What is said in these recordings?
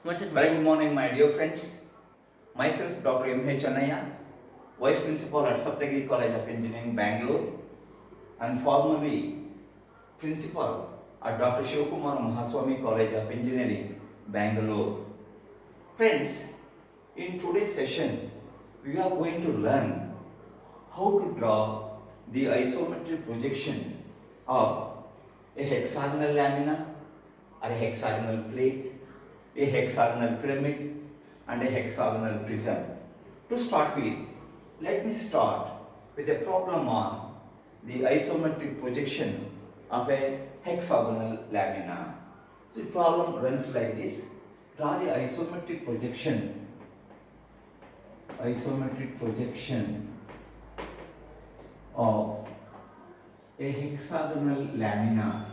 Very good morning, my dear friends. Myself, Dr. M.H. Channaya, Vice Principal at Saptagiri College of Engineering, Bangalore, and formerly Principal at Dr. Shivakumar Mahaswamy College of Engineering, Bangalore. Friends, in today's session, we are going to learn how to draw the isometric projection of a hexagonal lamina or a hexagonal plate, a hexagonal pyramid, and a hexagonal prism. To start with, let me start with a problem on the isometric projection of a hexagonal lamina. So the problem runs like this. Draw the isometric projection of a hexagonal lamina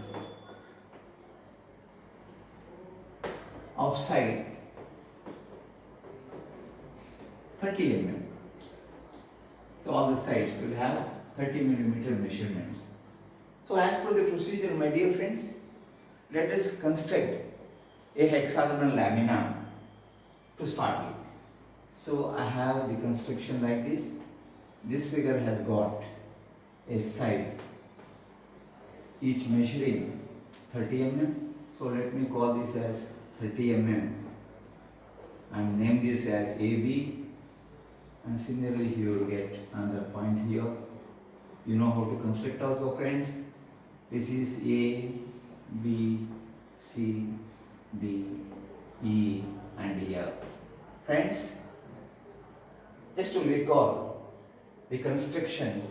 of side 30 mm. So all the sides will have 30 millimeter measurements. So as per the procedure, my dear friends, let us construct a hexagonal lamina to start with. So I have the construction like this. This figure has got a side, each measuring 30 mm. So let me call this as 30 mm and name this as AB, and similarly you will get another point here. You know how to construct also, friends. This is A, B, C, D, E and F. Friends, just to recall the construction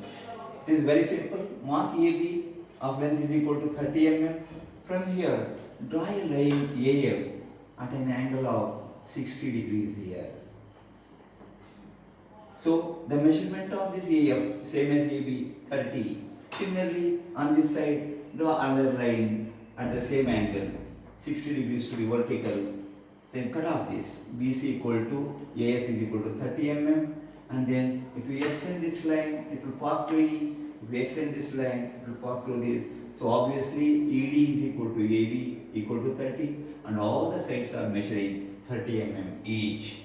is very simple. Mark AB of length is equal to 30 mm. From here, draw a line AF at an angle of 60 degrees here. So the measurement of this AF same as AB 30. Similarly on this side, draw another line at the same angle 60 degrees to the vertical. Then cut off this. BC equal to AF is equal to 30 mm, and then if we extend this line, it will pass through E. If we extend this line, it will pass through this. So obviously ED is equal to AB equal to 30, and all the sides are measuring 30 mm each.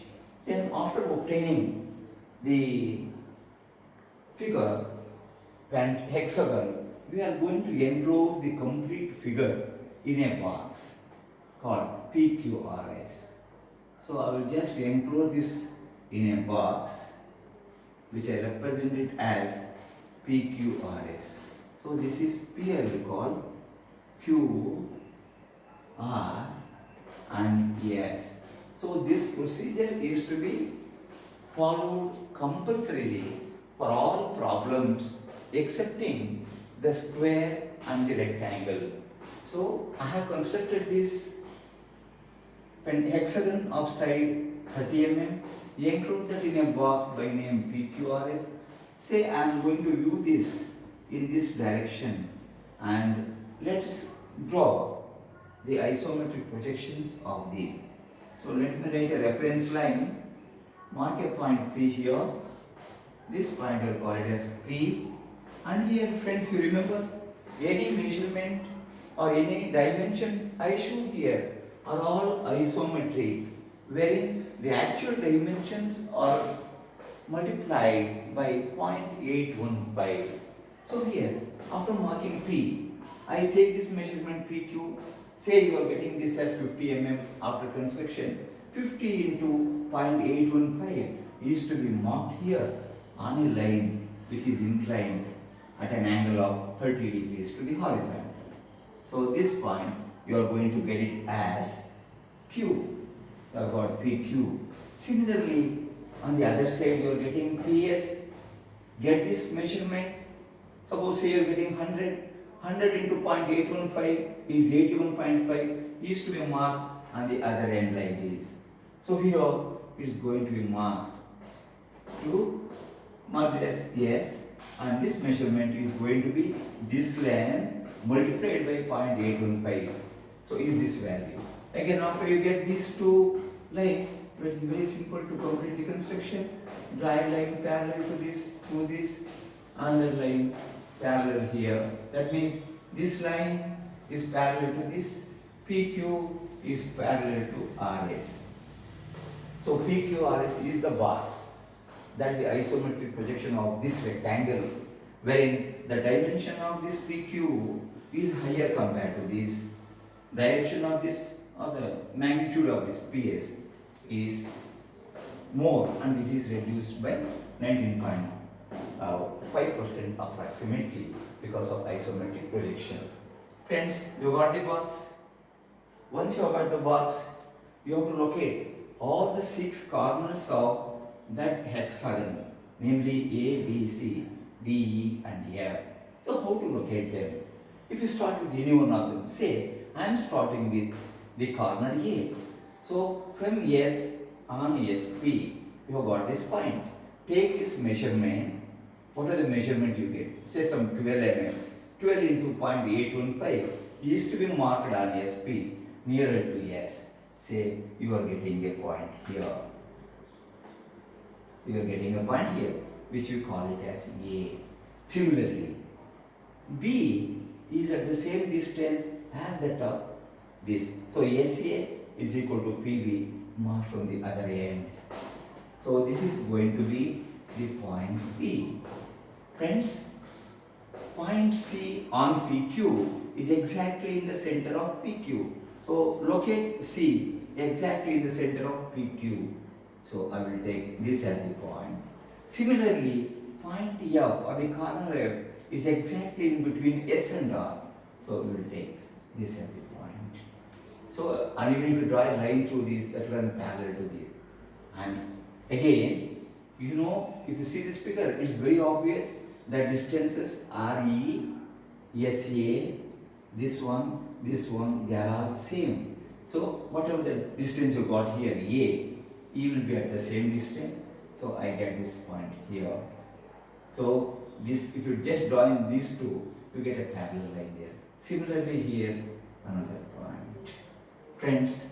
Then after obtaining the figure and hexagon, we are going to enclose the complete figure in a box called PQRS. So I will just enclose this in a box which I represent it as PQRS. So this is P, I will call Q, R and S. So this procedure is to be followed compulsorily for all problems excepting the square and the rectangle. So I have constructed this hexagon of side 30 mm, enclose that in a box by name PQRS. Say I am going to view this in this direction, and let's draw the isometric projections of these. So let me write a reference line. Mark a point P here. This point I will call it as P. And here, friends, you remember any measurement or any dimension I show here are all isometric, wherein the actual dimensions are multiplied by 0.815. So here, after marking P, I take this measurement PQ. Say you are getting this as 50 mm after construction. 50 into 0.815 is to be marked here on a line which is inclined at an angle of 30 degrees to the horizontal. So this point you are going to get it as Q. So I got PQ. Similarly, on the other side you are getting PS. Get this measurement. Suppose say you are getting 100. 100 into 0.815 is 81.5, is to be marked on the other end like this. So here it is going to be marked as S, and this measurement is going to be this length multiplied by 0.815. So is this value. Again, after you get these two lines, it is very simple to complete the construction. Draw a line parallel to this, through this, another line parallel here. That means this line is parallel to this. PQ is parallel to RS. So PQRS is the box. That is the isometric projection of this rectangle, wherein the dimension of this PQ is higher compared to this. Direction of this, or the magnitude of this PS is more, and this is reduced by 19.5% approximately because of isometric projection. Friends, you got the box? Once you have got the box, you have to locate all the 6 corners of that hexagon, namely A, B, C, D, E and F. So how to locate them? If you start with any one of them, say I am starting with the corner A. So from S on SP, you have got this point. Take this measurement. What are the measurement you get? Say some 12 mm. 12 into 0.815 is to be marked on SP nearer to S. Say you are getting a point here. So you are getting a point here, which we call it as A. Similarly, B is at the same distance as that of this. So SA is equal to PB marked from the other end. So this is going to be the point B. Friends, point C on PQ is exactly in the center of PQ. So locate C exactly in the center of PQ. So I will take this as the point. Similarly, point F or the corner F is exactly in between S and R. So we will take this as the point. So and even if you draw a line through this, that will run parallel to this. And again, you know, if you see this figure, it's very obvious that distances RE, SA, this one, they are all same. So whatever the distance you got here, E will be at the same distance. So I get this point here. So this, if you just draw in these two, you get a parallel line there. Similarly here, another point. Friends,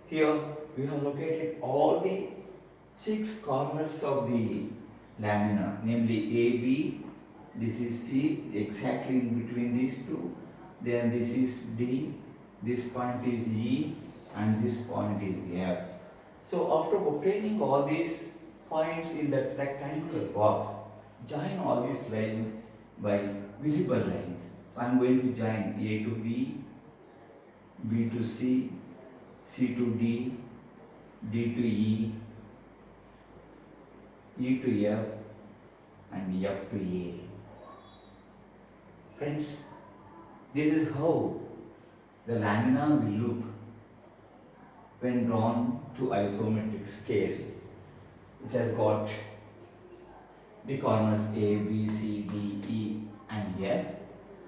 here we have located all the 6 corners of the lamina, namely AB, this is C, exactly in between these two. Then this is D, this point is E, and this point is F. So after obtaining all these points in that rectangular box, join all these lines by visible lines. So I am going to join A to B, B to C, C to D, D to E, E to F, and F to A. Friends, this is how the lamina will look when drawn to isometric scale, which has got the corners A, B, C, D, E and F.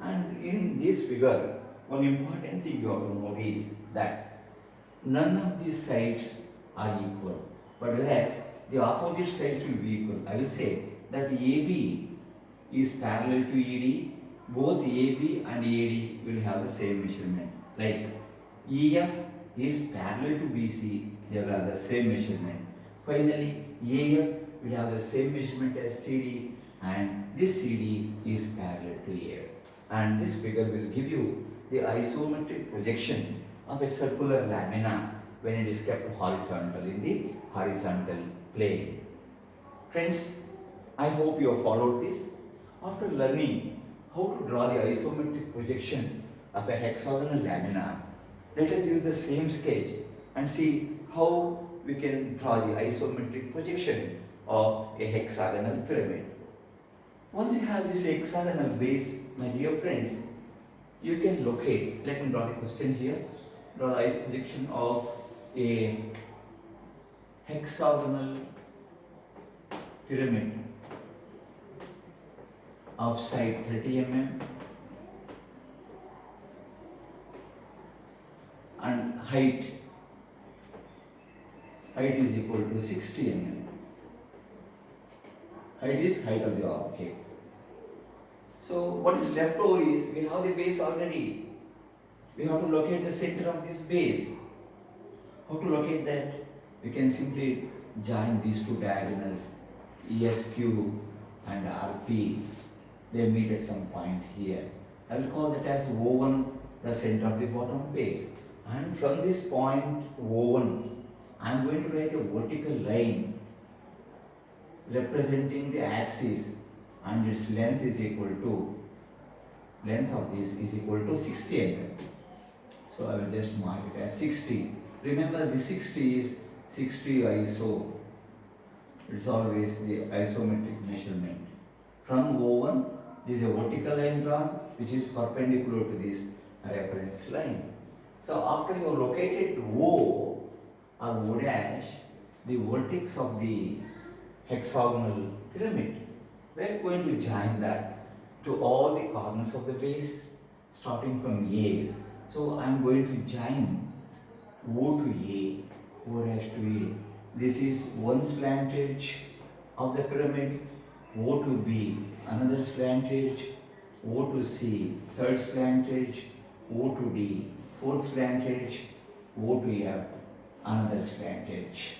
And in this figure, one important thing you have to notice that none of these sides are equal, but whereas the opposite sides will be equal. I will say that AB is parallel to ED. Both AB and AD will have the same measurement. Like EF is parallel to BC, they will have the same measurement. Finally, AF will have the same measurement as CD, and this CD is parallel to AF. And this figure will give you the isometric projection of a circular lamina when it is kept horizontal in the horizontal plane. Friends, I hope you have followed this. After learning how to draw the isometric projection of a hexagonal lamina, let us use the same sketch and see how we can draw the isometric projection of a hexagonal pyramid. Once you have this hexagonal base, my dear friends, you can locate, let me draw the question here, draw the projection of a hexagonal pyramid of side 30 mm and height is equal to 60 mm. Height is height of the object. So what is left over is, we have the base already. We have to locate the center of this base. How to locate that? We can simply join these two diagonals, ESQ and RP. They meet at some point here. I will call that as O1, the center of the bottom base. And from this point O1, I am going to write a vertical line representing the axis, and its length is equal to, length of this is equal to 60 mm. So I will just mark it as 60. Remember, the 60 is 60 ISO. It's always the isometric measurement. From O1, this is a vertical line drawn which is perpendicular to this reference line. So after you have located O or O dash, the vertex of the hexagonal pyramid, we are going to join that to all the corners of the base starting from A. So I am going to join O to A, O dash to A. This is one slant edge of the pyramid, O to B, another slant edge, O to C, third slant edge, O to D, fourth slant edge, O to F, another slant edge.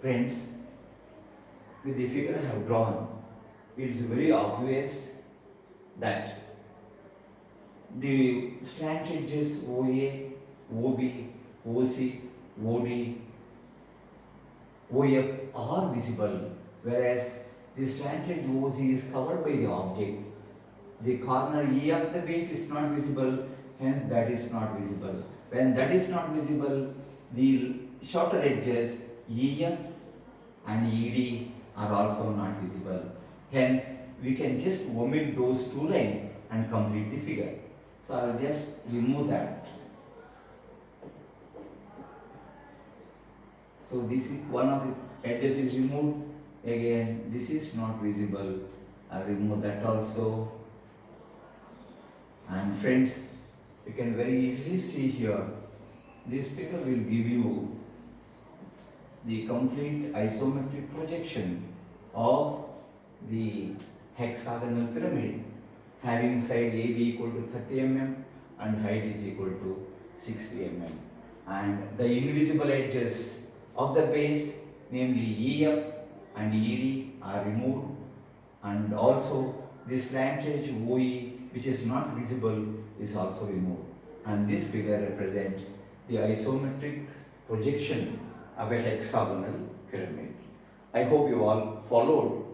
Friends, with the figure I have drawn, it is very obvious that the slant edges OA, OB, OC, OD, OF are visible, whereas the slant edge OC is covered by the object. The corner E of the base is not visible, hence that is not visible. When that is not visible, the shorter edges EF and ED are also not visible. Hence, we can just omit those two lines and complete the figure. So I will just remove that. So this is one of the edges is removed. Again, this is not visible. I will remove that also. And friends, you can very easily see here, this figure will give you the complete isometric projection of the hexagonal pyramid, having side AB equal to 30 mm and height is equal to 60 mm. And the invisible edges of the base, namely EF and ED, are removed, and also this slant edge OE, which is not visible, is also removed. And this figure represents the isometric projection of a hexagonal pyramid. I hope you all followed.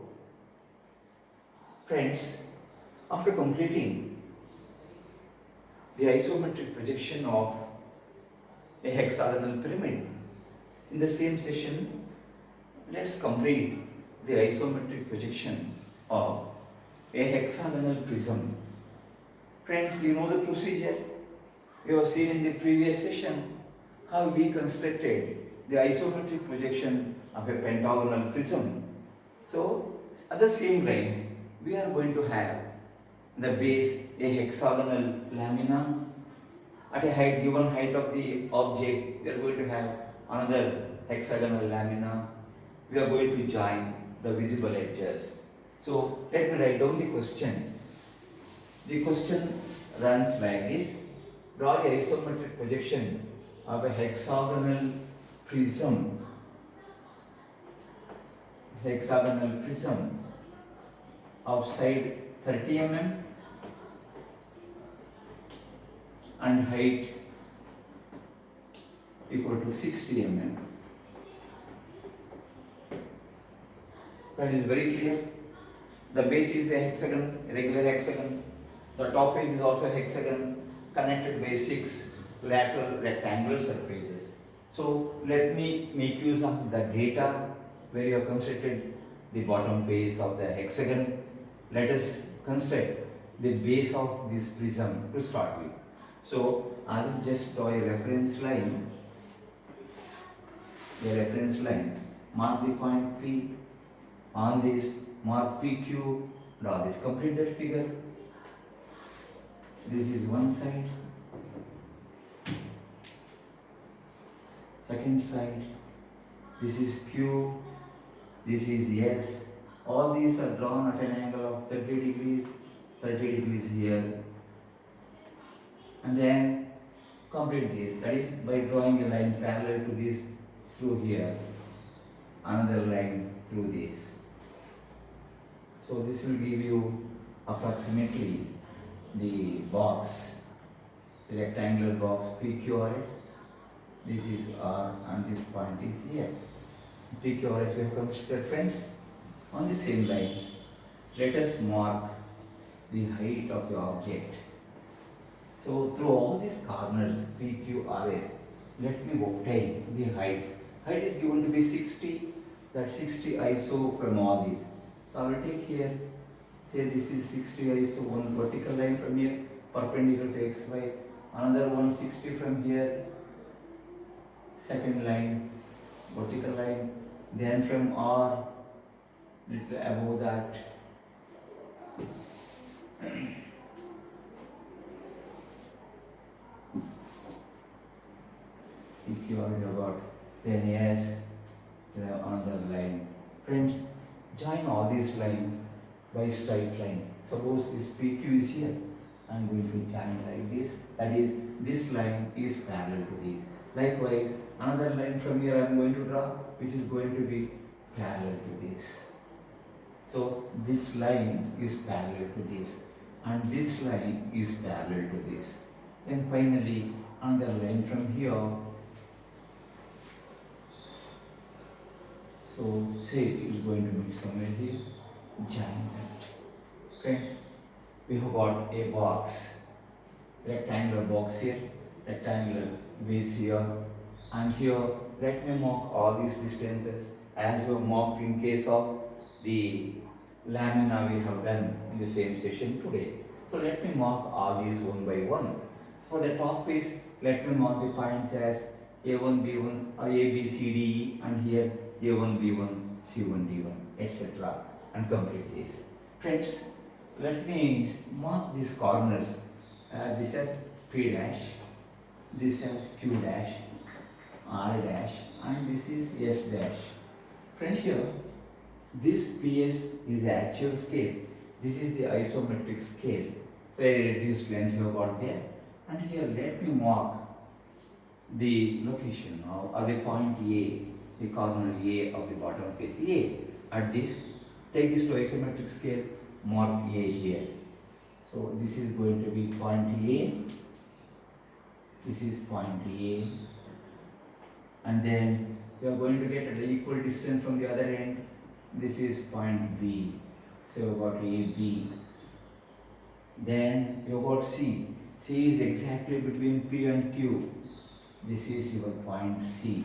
Friends, after completing the isometric projection of a hexagonal pyramid, in the same session, let us complete the isometric projection of a hexagonal prism. Friends, you know the procedure. You have seen in the previous session how we constructed the isometric projection of a pentagonal prism. So, at the same lines, we are going to have the base a hexagonal lamina. At a height, given height of the object, we are going to have another hexagonal lamina. We are going to join the visible edges. So, let me write down the question. The question runs like this. Draw the isometric projection of a hexagonal prism. Hexagonal prism of side 30 mm and height equal to 60 mm. That is very clear. The base is a hexagon, a regular hexagon. The top face is also a hexagon connected by 6 lateral rectangular surfaces. So let me make use of the data where you have constructed the bottom face of the hexagon. Let us construct the base of this prism to start with. So I will just draw a reference line. Mark the point P. On this, mark PQ. Draw this. Complete that figure. This is one side. Second side. This is Q. This is S. All these are drawn at an angle of 30 degrees. 30 degrees here. And then complete this. That is by drawing a line parallel to this through here. Another line through this. So this will give you approximately the box the rectangular box PQRS. This is R and this point is S. PQRS we have considered, friends. On the same lines, let us mark the height of the object. So through all these corners PQRS, let me obtain the height. Height is given to be 60. That 60 ISO from all these. So I will take here, say this is 60 ISO, one vertical line from here, perpendicular to XY, another 160 from here, second line, vertical line, then from R, little above that, if you are about, then yes, another line. Friends, join all these lines by straight line. Suppose this PQ is here. I am going to join like this. That is, this line is parallel to this. Likewise, another line from here I am going to draw, which is going to be parallel to this. So this line is parallel to this, and this line is parallel to this. Then finally, another line from here. So say it is going to meet somewhere here, join that. Friends, we have got a box, rectangular box here, rectangular base here, and here let me mark all these distances as we have marked in case of the lamina we have done in the same session today. So let me mark all these one by one. For the top piece, let me mark the points as A1, B1, A, B, C, D, E, and here A1, B1, C1, D1, etc. and complete this. Friends, let me mark these corners. This as P dash, this as Q dash, R dash, and this is S dash. Friend, here, this PS is the actual scale. This is the isometric scale. So a reduced length you have got there. And here, let me mark the location of the point A, the corner A of the bottom face A. At this, take this to isometric scale, mark A here. So this is going to be point A, this is point A, and then we are going to get at the equal distance from the other end. This is point B. So we got A, B. Then you got C. C is exactly between P and Q. This is your point C.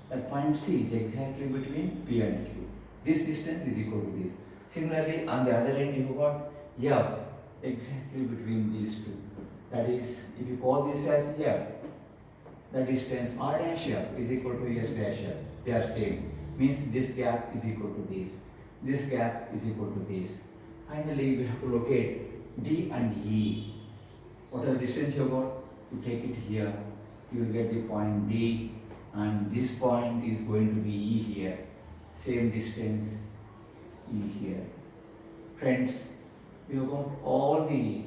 That point C is exactly between P and Q. This distance is equal to this. Similarly, on the other end, you got F, exactly between these two. That is, if you call this as F, the distance R dash F is equal to S dash F. They are same. Means this gap is equal to this. This gap is equal to this. Finally, we have to locate D and E. What are the distance you got? You take it here. You will get the point D, and this point is going to be E here. Same distance E here. Friends, we have got all the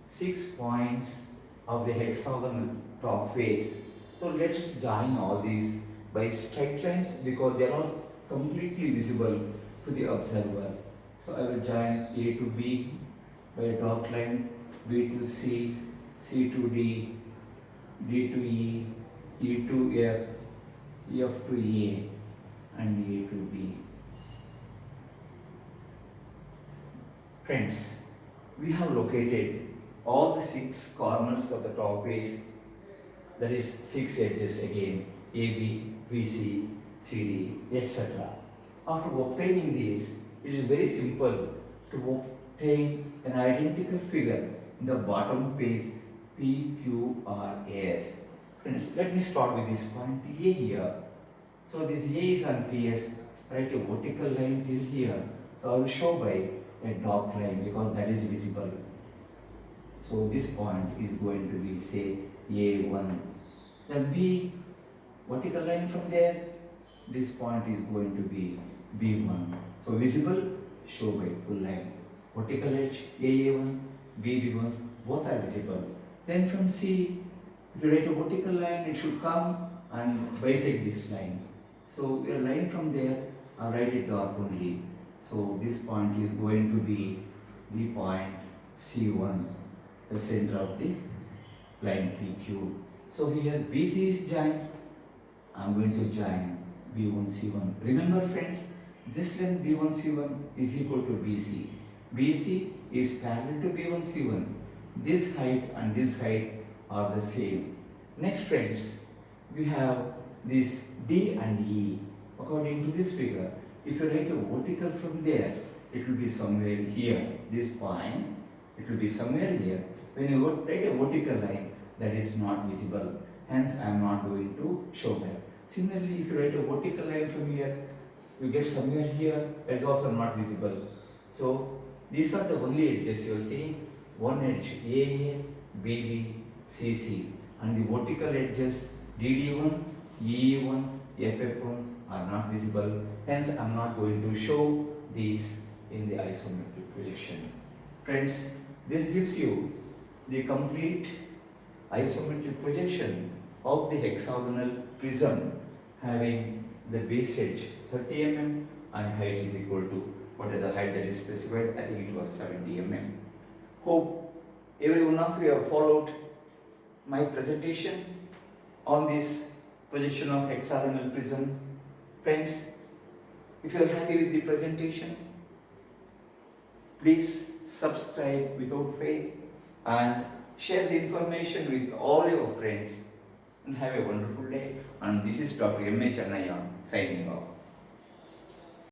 6 points of the hexagonal top face. So let's join all these by straight lines because they are all completely visible to the observer. So I will join A to B by a dot line, B to C, C to D, D to E, E to F, F to A, and A to B. Friends, we have located all the 6 corners of the top face, that is 6 edges again, AB, BC, CD, etc. After obtaining these, it is very simple to obtain an identical figure in the bottom face PQRS. Friends, let me start with this point A here. So this A is on PS, write a vertical line till here. So I will show by a dot line because that is visible. So this point is going to be say A1. Then B, vertical line from there, this point is going to be B1. So visible, show by full line. Vertical edge AA1, BB1, both are visible. Then from C, if you write a vertical line, it should come and bisect this line. So a line from there, I'll write it dark only. So this point is going to be the point C1, the center of the line PQ. So here BC is joined. I'm going to join B1C1. Remember friends, this length B1C1 is equal to BC. BC is parallel to B1C1. This height and this height are the same. Next friends, we have this D and E. According to this figure, if you write a vertical from there, it will be somewhere here, this point, it will be somewhere here. When you write a vertical line, that is not visible. Hence, I am not going to show that. Similarly, if you write a vertical line from here, you get somewhere here, it's also not visible. So, these are the only edges you are seeing. One edge AA, BB, CC, and the vertical edges DD1, EE1, FF1 are not visible. Hence, I am not going to show these in the isometric projection. Friends, this gives you the complete isometric projection of the hexagonal prism having the base edge 30 mm and height is equal to what is the height that is specified. I think it was 70 mm. Hope every one of you have followed my presentation on this projection of hexagonal prisms. Friends, if you are happy with the presentation, please subscribe without fail and share the information with all your friends and have a wonderful day. And this is Dr. M. A. Chennaiah signing off.